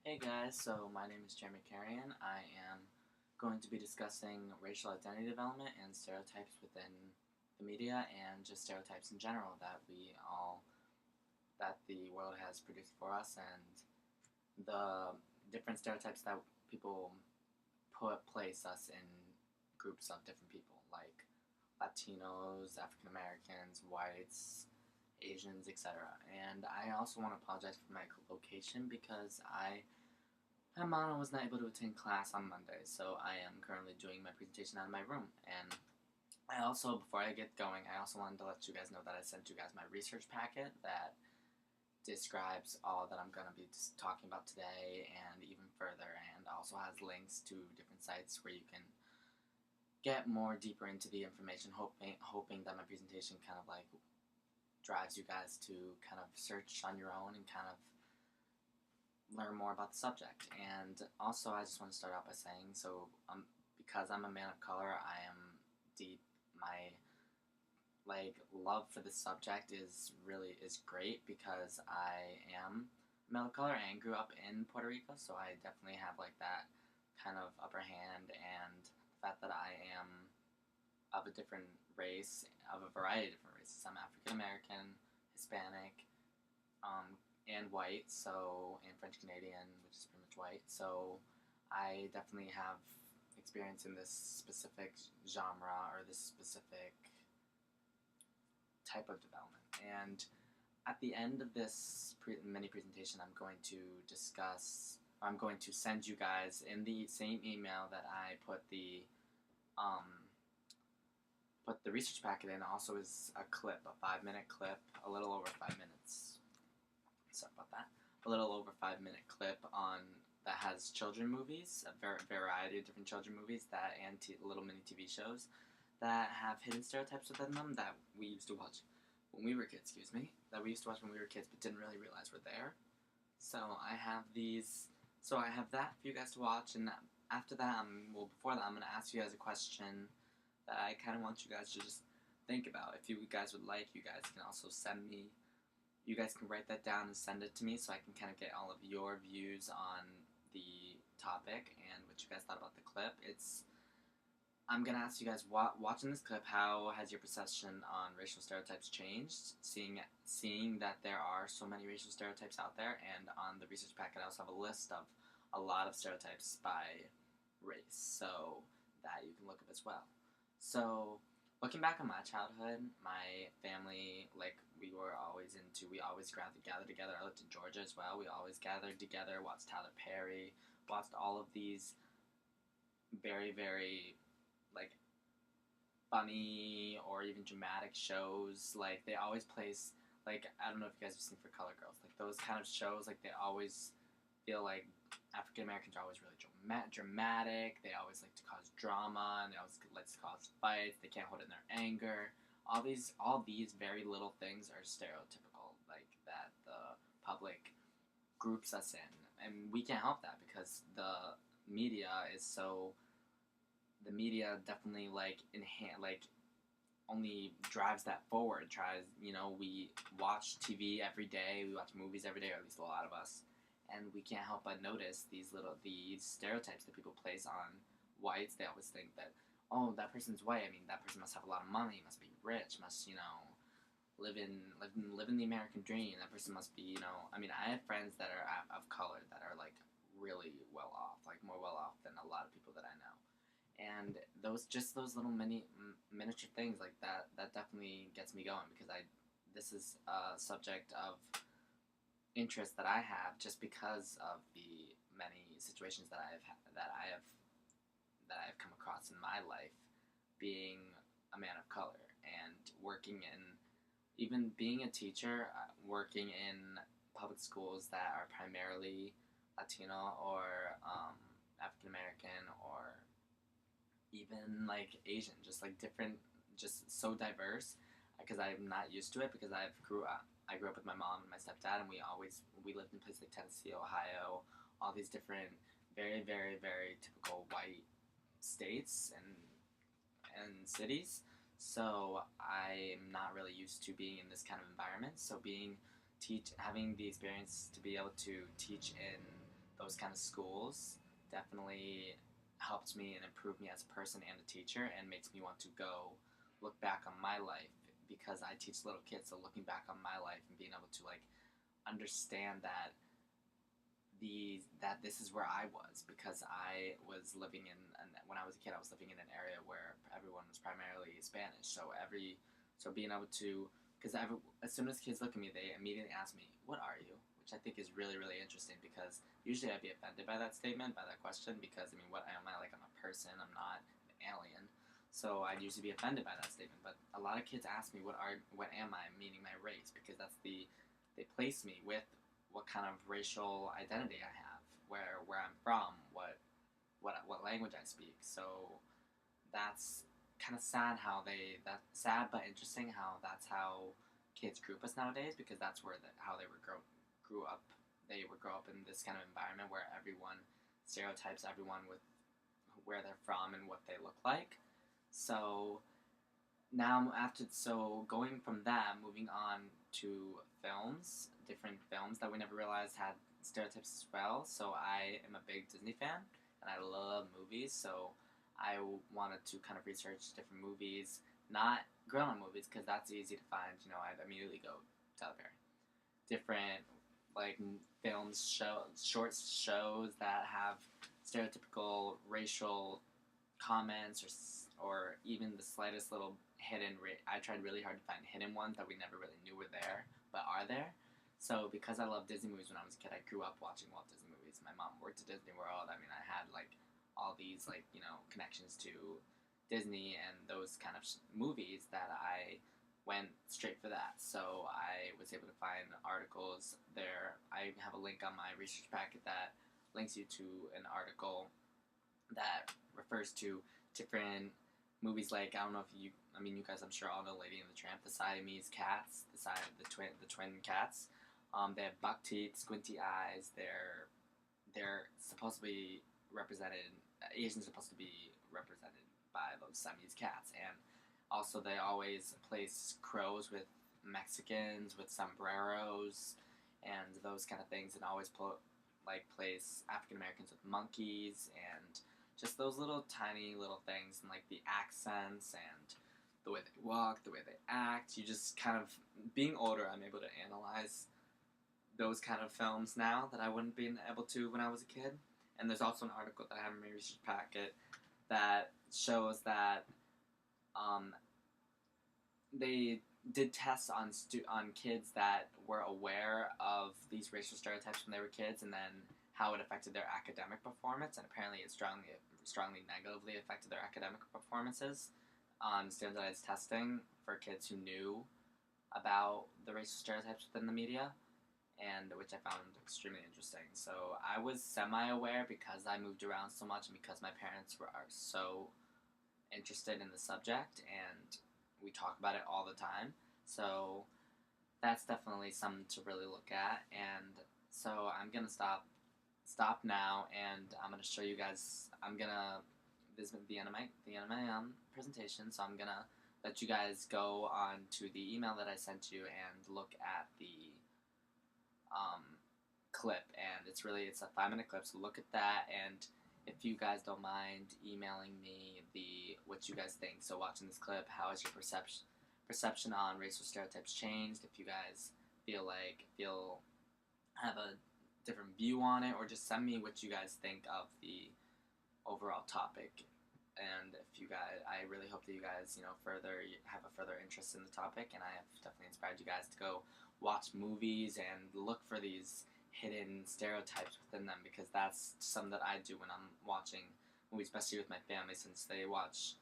Hey guys, so my name is Jeremy Carrion. I am going to be discussing racial identity development and stereotypes within the media and just stereotypes in general that the world has produced for us and the different stereotypes that people place us in groups of different people like Latinos, African Americans, whites, Asians, etc. And I also want to apologize for my location because my mom was not able to attend class on Monday, so I am currently doing my presentation out of my room. And I also, before I get going, I also wanted to let you guys know that I sent you guys my research packet that describes all that I'm going to be talking about today and even further, and also has links to different sites where you can get more deeper into the information, hoping that my presentation kind of like drives you guys to kind of search on your own and kind of learn more about the subject. And also, I just want to start out by saying, because I'm a man of color, I am deep. My love for the subject is great because I am a man of color and grew up in Puerto Rico, so I definitely have like that kind of upper hand, and the fact that I am of a different race, of a variety of different races. I'm African American, Hispanic, and white, and French Canadian, which is pretty much white. So I definitely have experience in this specific genre or this specific type of development. And at the end of this mini presentation, I'm going to send you guys in the same email that I put the research packet in. Also, is a clip, a 5-minute clip, a little over 5 minutes. Sorry about that. A little over 5-minute clip that has children movies, a variety of different children movies and little mini TV shows that have hidden stereotypes within them that we used to watch when we were kids. That we used to watch when we were kids, but didn't really realize were there. So I have that for you guys to watch, and after that, before that, I'm gonna ask you guys a question that I kind of want you guys to just think about. If you guys would like, you guys can also send me. You guys can write that down and send it to me so I can kind of get all of your views on the topic and what you guys thought about the clip. I'm going to ask you guys, watching this clip, how has your perception on racial stereotypes changed? Seeing that there are so many racial stereotypes out there, and on the research packet I also have a list of a lot of stereotypes by race, so that you can look up as well. So, looking back on my childhood, my family, we always gathered together. I lived in Georgia as well. We always gathered together, watched Tyler Perry, watched all of these very, very, funny or even dramatic shows. They always place, I don't know if you guys have seen For Color Girls, those kind of shows, they always feel like African Americans are always really dramatic. They always like to cause drama, and they always like to cause fights. They can't hold in their anger. All these very little things are stereotypical, that the public groups us in, and we can't help that because the media is so. The media definitely only drives that forward. We watch TV every day. We watch movies every day, or at least a lot of us. And we can't help but notice these stereotypes that people place on whites. They always think that, oh, that person's white. I mean, that person must have a lot of money, must be rich, must live in the American dream. That person must be I mean, I have friends that are of color that are really well off, more well off than a lot of people that I know. And those little miniature things like that definitely gets me going because this is a subject of interest that I have just because of the many situations that I have come across in my life, being a man of color and even being a teacher, working in public schools that are primarily Latino or African American or even Asian, just different, just so diverse. Because I'm not used to it because I grew up with my mom and my stepdad, and we lived in places like Tennessee, Ohio, all these different very, very, very typical white states and cities. So I'm not really used to being in this kind of environment. So having the experience to be able to teach in those kind of schools definitely helped me and improved me as a person and a teacher, and makes me want to go look back on my life because I teach little kids. So looking back on my life and being able to like understand that this is where I was, because I was living in, and when I was a kid I was living in an area where everyone was primarily Spanish. So being able to, because as soon as kids look at me, they immediately ask me, "What are you?" Which I think is really, really interesting, because usually I'd be offended by that statement, by that question, because I mean, what am I? Like, I'm a person, I'm not an alien. So I'd usually be offended by that statement. But a lot of kids ask me, what am I?" Meaning my race, because they place me with what kind of racial identity I have, where I'm from, what language I speak. So that's kind of sad but interesting how that's how kids group us nowadays, because that's how they were grew up. They would grow up in this kind of environment where everyone stereotypes everyone with where they're from and what they look like. So going from that, moving on to films, different films that we never realized had stereotypes as well. So I am a big Disney fan, and I love movies. So I wanted to kind of research different movies, not grown-up movies, because that's easy to find. I'd immediately go to other different like films, short shows that have stereotypical racial comments, or even the slightest little I tried really hard to find hidden ones that we never really knew were there, but are there. So because I loved Disney movies when I was a kid, I grew up watching Walt Disney movies. My mom worked at Disney World. I mean, I had like all these connections to Disney and those kind of movies that I went straight for that. So I was able to find articles there. I have a link on my research packet that links you to an article that refers to different movies. Like, I don't know if you guys, I'm sure all know Lady and the Tramp, the Siamese cats, the twin cats. They have buck teeth, squinty eyes. They're supposed to be represented. Asians are supposed to be represented by those Siamese cats, and also they always place crows with Mexicans with sombreros and those kind of things, and always place African Americans with monkeys, and just those little tiny little things, and like the accents and the way they walk, the way they act. You just kind of, being older, I'm able to analyze those kind of films now that I wouldn't be able to when I was a kid. And there's also an article that I have in my research packet that shows that they did tests on kids that were aware of these racial stereotypes when they were kids, and then how it affected their academic performance. And apparently it strongly negatively affected their academic performances on standardized testing for kids who knew about the racial stereotypes within the media, and which I found extremely interesting. So I was semi-aware because I moved around so much, and because my parents are so interested in the subject, and we talk about it all the time. So that's definitely something to really look at. And so I'm gonna stop now, and I'm gonna show you guys. This is the end of my presentation. So I'm gonna let you guys go on to the email that I sent you and look at the clip. And it's a 5-minute clip. So look at that, and if you guys don't mind emailing me what you guys think. So watching this clip, how has your perception on racial stereotypes changed? If you guys have a different view on it, or just send me what you guys think of the overall topic. And I really hope that you guys, have a further interest in the topic, and I have definitely inspired you guys to go watch movies and look for these hidden stereotypes within them, because that's something that I do when I'm watching movies, especially with my family, since they watch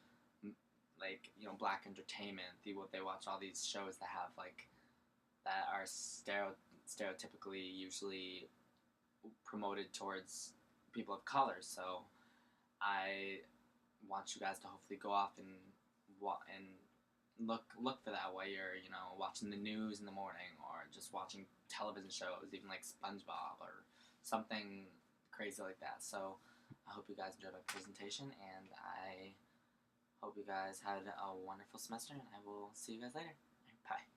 black entertainment. They watch all these shows that have that are stereotypically usually promoted towards people of color. So I want you guys to hopefully go off and look for that while you're watching the news in the morning, or just watching television shows, even like SpongeBob or something crazy like that. So I hope you guys enjoyed my presentation, and I hope you guys had a wonderful semester, and I will see you guys later. Bye.